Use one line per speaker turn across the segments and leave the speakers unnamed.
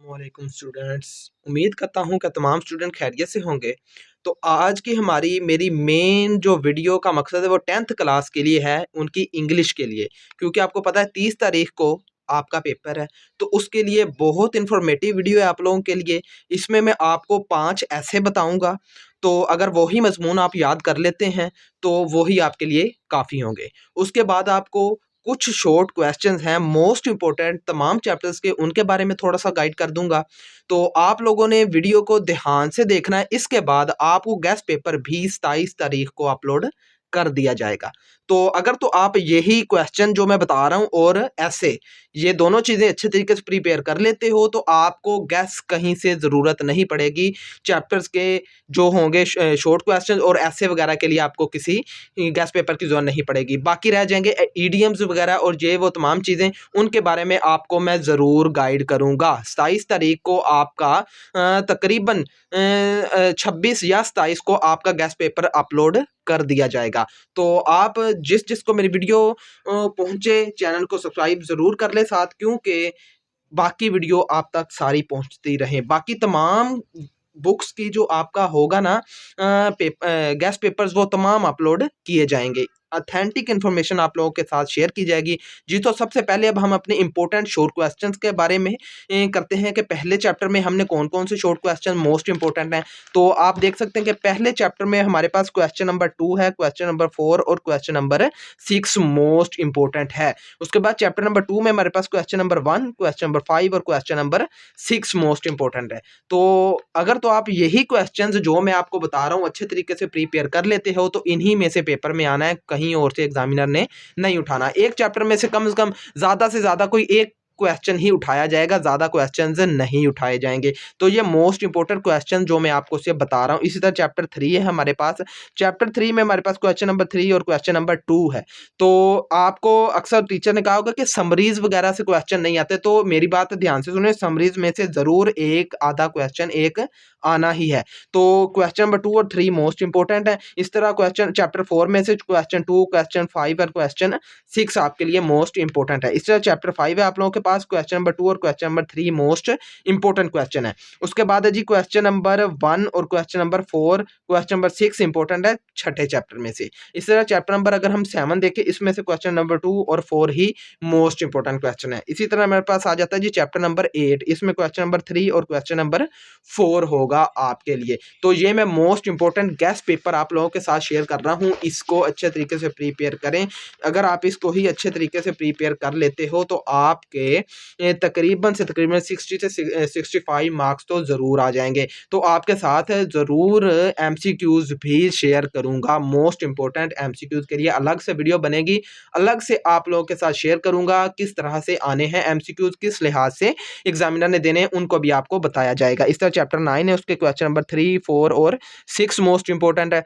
वालेकुम स्टूडेंट्स। उम्मीद करता हूँ कि तमाम स्टूडेंट खैरियत से होंगे। तो आज की हमारी मेरी मेन जो वीडियो का मकसद है वो 10th क्लास के लिए है, उनकी इंग्लिश के लिए। क्योंकि आपको पता है 30 तारीख को आपका पेपर है, तो उसके लिए बहुत इन्फॉर्मेटिव वीडियो है आप लोगों के लिए। इसमें मैं आपको 5 ऐसे बताऊंगा, तो अगर वही मजमून आप याद कर लेते हैं तो वही आपके लिए काफ़ी होंगे। उसके बाद आपको कुछ शॉर्ट क्वेश्चंस हैं मोस्ट इंपॉर्टेंट तमाम चैप्टर्स के, उनके बारे में थोड़ा सा गाइड कर दूंगा। तो आप लोगों ने वीडियो को ध्यान से देखना है। इसके बाद आपको गेस्ट पेपर भी 27 तारीख को अपलोड कर दिया जाएगा। तो अगर तो आप यही क्वेश्चन जो मैं बता रहा हूँ और ऐसे ये दोनों चीज़ें अच्छे तरीके से प्रिपेयर कर लेते हो तो आपको गैस कहीं से ज़रूरत नहीं पड़ेगी। चैप्टर्स के जो होंगे शॉर्ट क्वेश्चन और ऐसे वगैरह के लिए आपको किसी गैस पेपर की ज़रूरत नहीं पड़ेगी। बाकी रह जाएंगे ईडीएम्स वगैरह और ये वो तमाम चीज़ें, उनके बारे में आपको मैं ज़रूर गाइड करूँगा। 27 तारीख को आपका तकरीबन 26 या 27 को आपका गैस पेपर अपलोड कर दिया जाएगा। तो आप जिसको मेरी वीडियो पहुँचे, चैनल को सब्सक्राइब ज़रूर कर ले साथ, क्योंकि बाकी वीडियो आप तक सारी पहुँचती रहे। बाकी तमाम बुक्स की जो आपका होगा ना गेस्ट पेपर्स, वो तमाम अपलोड किए जाएंगे। ऑथेंटिक इन्फॉर्मेशन आप लोगों के साथ शेयर की जाएगी जी। तो सबसे पहले अब हम अपने इंपॉर्टेंट शॉर्ट क्वेश्चंस के बारे में करते हैं कि पहले चैप्टर में हमने कौन कौन से शॉर्ट क्वेश्चन मोस्ट इंपॉर्टेंट हैं। तो आप देख सकते हैं कि पहले चैप्टर में हमारे पास क्वेश्चन नंबर 2 है, क्वेश्चन नंबर 4 और क्वेश्चन नंबर 6 मोस्ट इंपॉर्टेंट है। उसके बाद चैप्टर नंबर 2 में हमारे पास क्वेश्चन नंबर 1, क्वेश्चन नंबर 5 और क्वेश्चन नंबर 6 मोस्ट इंपॉर्टेंट है। तो अगर तो आप यही क्वेश्चंस जो मैं आपको बता रहा हूँ अच्छे तरीके से प्रिपेयर कर लेते हो तो इन्हीं में से पेपर में आना है, कहीं और से एग्जामिनर ने नहीं उठाना। एक चैप्टर में से कम ज्यादा से ज्यादा कोई एक क्वेश्चन ही उठाया जाएगा, ज्यादा क्वेश्चंस नहीं उठाए जाएंगे। तो ये मोस्ट इंपोर्टेंट क्वेश्चन जो मैं आपको से बता रहा हूँ। इसी तरह चैप्टर 3 है हमारे पास। चैप्टर 3 में हमारे पास क्वेश्चन नंबर 3 और क्वेश्चन नंबर 2 है। तो आपको अक्सर टीचर ने कहा होगा कि समरीज वगैरह से क्वेश्चन नहीं आते, तो मेरी बात ध्यान से सुने, समरीज में से जरूर एक आधा क्वेश्चन एक आना ही है। तो क्वेश्चन नंबर 2 और 3 मोस्ट इंपोर्टेंट है। इस तरह क्वेश्चन चैप्टर 4 में से क्वेश्चन 2, क्वेश्चन 5 और क्वेश्चन 6 आपके लिए मोस्ट इंपोर्टेंट है। इस तरह चैप्टर 5 है आप लोगों के पास, क्वेश्चन नंबर 2 और question number 3 most important question है। उसके बाद है जी क्वेश्चन नंबर 1 और question number 4, question number 6 important है छठे चैप्टर में से। इस तरह चैप्टर नंबर अगर हम 7 देखें, इसमें से क्वेश्चन नंबर 2 और 4 ही मोस्ट इंपोर्टेंट क्वेश्चन है। इसी तरह मेरे पास आ जाता है जी चैप्टर नंबर 8, इसमें क्वेश्चन नंबर 3 और क्वेश्चन नंबर 4 होगा आपके लिए। तो ये मैं मोस्ट इंपोर्टेंट गेस्ट पेपर आप लोगों के साथ शेयर कर रहा हूँ, इसको अच्छे तरीके से प्रिपेयर करें। अगर आप इसको ही अच्छे तरीके से प्रिपेयर कर लेते हो तो आपके तकरीबन से तकरीबन 60 से 65 मार्क्स तो ज़रूर आ जाएंगे। तो आपके साथ ज़रूर एमसीक्यूज़ भी शेयर करूँगा। मोस्ट इंपोर्टेंट एमसीक्यूज़ के लिए अलग से वीडियो बनेगी, अलग से आप लोगों के साथ शेयर करूँगा किस तरह से आने हैं एमसीक्यूज़, किस लिहाज से एग्जामिनर ने देने हैं, उनको भी आपको बताया जाएगा। इस तरह चैप्टर 9 है, उसके क्वेश्चन नंबर 3, 4 और 6 मोस्ट इंपोर्टेंट है।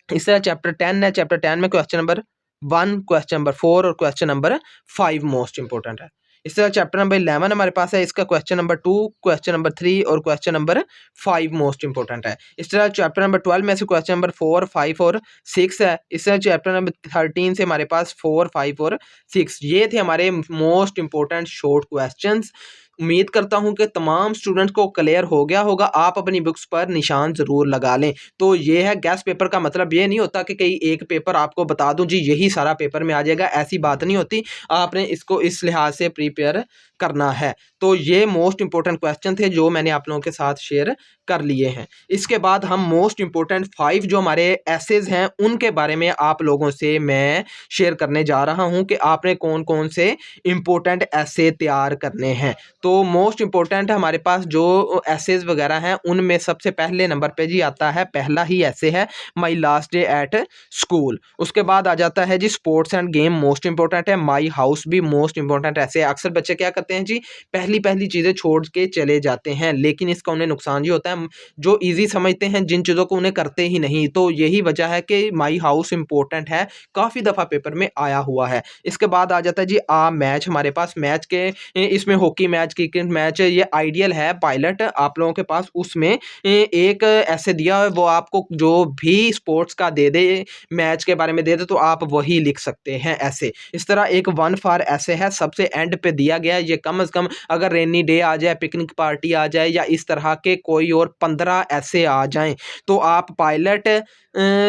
इस तरह चैप्टर 10 है, चैप्टर 10 में क्वेश्चन नंबर 1, क्वेश्चन नंबर 4 और क्वेश्चन नंबर 5 मोस्ट इंपोर्टेंट है। इस तरह चैप्टर नंबर 11 हमारे पास है, इसका क्वेश्चन नंबर 2, क्वेश्चन नंबर 3 और क्वेश्चन नंबर 5 मोस्ट इंपोर्टेंट है। इस तरह चैप्टर नंबर 12 में से क्वेश्चन नंबर 4, 5 और 6 है। इस तरह चैप्टर नंबर 13 से हमारे पास 4, 5 और 6 ये थे हमारे मोस्ट इंपोर्टेंट शॉर्ट क्वेश्चंस। उम्मीद करता हूं कि तमाम स्टूडेंट्स को क्लियर हो गया होगा। आप अपनी बुक्स पर निशान जरूर लगा लें। तो ये है गेस्ट पेपर का मतलब ये नहीं होता कि कहीं एक पेपर आपको बता दूं जी यही सारा पेपर में आ जाएगा, ऐसी बात नहीं होती। आपने इसको इस लिहाज से प्रिपेयर करना है। तो ये मोस्ट इंपोर्टेंट क्वेश्चन थे जो मैंने आप लोगों के साथ शेयर कर लिए हैं। इसके बाद हम मोस्ट इंपोर्टेंट 5 जो हमारे एसेज हैं उनके बारे में आप लोगों से मैं शेयर करने जा रहा हूं कि आपने कौन कौन से इंपोर्टेंट एसे तैयार करने हैं। तो मोस्ट इंपोर्टेंट हमारे पास जो एसेज वगैरह हैं उनमें सबसे पहले नंबर पे जी आता है, पहला ही ऐसे है my last day at school. उसके बाद आ जाता है जी sports and game, most important है। माई हाउस भी मोस्ट इंपोर्टेंट ऐसे। अक्सर बच्चे क्या करते हैं जी पहली पहली चीजें छोड़ के चले जाते हैं, लेकिन इसका उन्हें नुकसान ये होता है जो इजी समझते हैं जिन चीजों को उन्हें करते ही नहीं। तो यही वजह है कि माई हाउस इंपोर्टेंट है, काफी दफा पेपर में आया हुआ है। इसके बाद आ जाता है जी मैच, हमारे पास मैच के इसमें हॉकी मैच की क्रिकेट मैच ये आइडियल है पायलट आप लोगों के पास, उसमें एक ऐसे दिया है वो आपको जो भी स्पोर्ट्स का दे दे, मैच के बारे में दे दे तो आप वही लिख सकते हैं ऐसे। इस तरह एक वन फॉर ऐसे है, सबसे एंड पे दिया गया है। ये कम से कम अगर रेनी डे आ जाए, पिकनिक पार्टी आ जाए या इस तरह के कोई और 15 ऐसे आ जाएं तो आप पायलट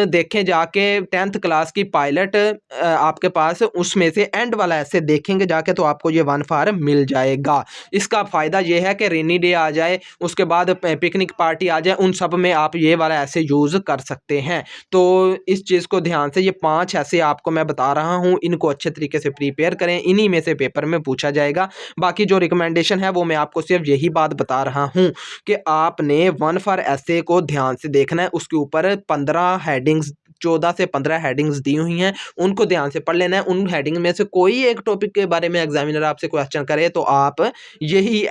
देखें जाके 10th क्लास की पायलट आपके पास उसमें से एंड वाला ऐसे देखेंगे जाके तो आपको ये वन फॉर मिल जाएगा। इसका फ़ायदा ये है कि रेनी डे आ जाए, उसके बाद पिकनिक पार्टी आ जाए, उन सब में आप ये वाला ऐसे यूज़ कर सकते हैं। तो इस चीज़ को ध्यान से, ये 5 ऐसे आपको मैं बता रहा हूँ, इनको अच्छे तरीके से प्रिपेयर करें, इन्हीं में से पेपर में पूछा जाएगा। बाकी जो रिकमेंडेशन है वो मैं आपको सिर्फ यही बात बता रहा हूँ कि आपने वन फॉर ऐसे को ध्यान से देखना है। उसके ऊपर 15 हेडिंग्स, 14 से 15 हेडिंग्स दी हुई हैं, उनको ध्यान से पढ़ लेना है। उन हेडिंग में से कोई एक टॉपिक के बारे में एग्जामिनर आपसे क्वेश्चन करे तो आप यही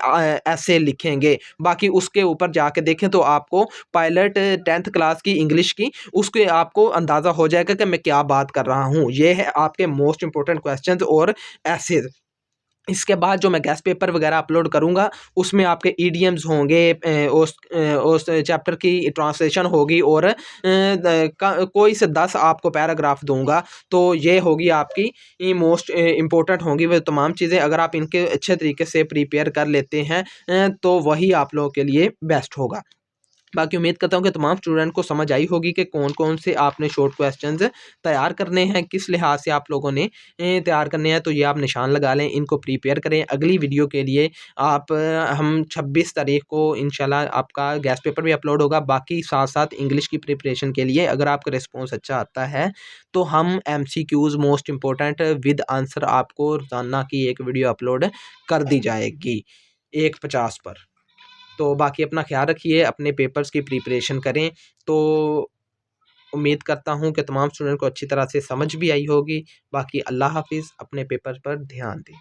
ऐसे लिखेंगे। बाकी उसके ऊपर जाके देखें तो आपको पायलट 10th क्लास की इंग्लिश की उसके आपको अंदाज़ा हो जाएगा कि मैं क्या बात कर रहा हूँ। ये है आपके मोस्ट इंपॉर्टेंट क्वेश्चंस और ऐसे। इसके बाद जो मैं गेस्ट पेपर वगैरह अपलोड करूँगा उसमें आपके ईडीएम्स होंगे, उस चैप्टर की ट्रांसलेशन होगी और कोई से 10 आपको पैराग्राफ दूंगा। तो ये होगी आपकी मोस्ट इम्पोर्टेंट होंगी वो तमाम चीज़ें। अगर आप इनके अच्छे तरीके से प्रिपेयर कर लेते हैं तो वही आप लोगों के लिए बेस्ट होगा। बाकी उम्मीद करता हूँ कि तमाम स्टूडेंट को समझ आई होगी कि कौन-कौन से आपने शॉर्ट क्वेश्चंस तैयार करने हैं, किस लिहाज से आप लोगों ने तैयार करने हैं। तो ये आप निशान लगा लें, इनको प्रिपेयर करें। अगली वीडियो के लिए आप हम 26 तारीख को इंशाल्लाह आपका गेस्ट पेपर भी अपलोड होगा। बाकी साथ-साथ इंग्लिश की प्रिपरेशन के लिए अगर आपका रिस्पॉन्स अच्छा आता है तो हम MCQs most important with answer आपको रोज़ाना की एक वीडियो अपलोड कर दी जाएगी 1:50 पर। तो बाकी अपना ख्याल रखिए, अपने पेपर्स की प्रिपरेशन करें। तो उम्मीद करता हूँ कि तमाम स्टूडेंट को अच्छी तरह से समझ भी आई होगी। बाकी अल्लाह हाफ़िज़, अपने पेपर पर ध्यान दें।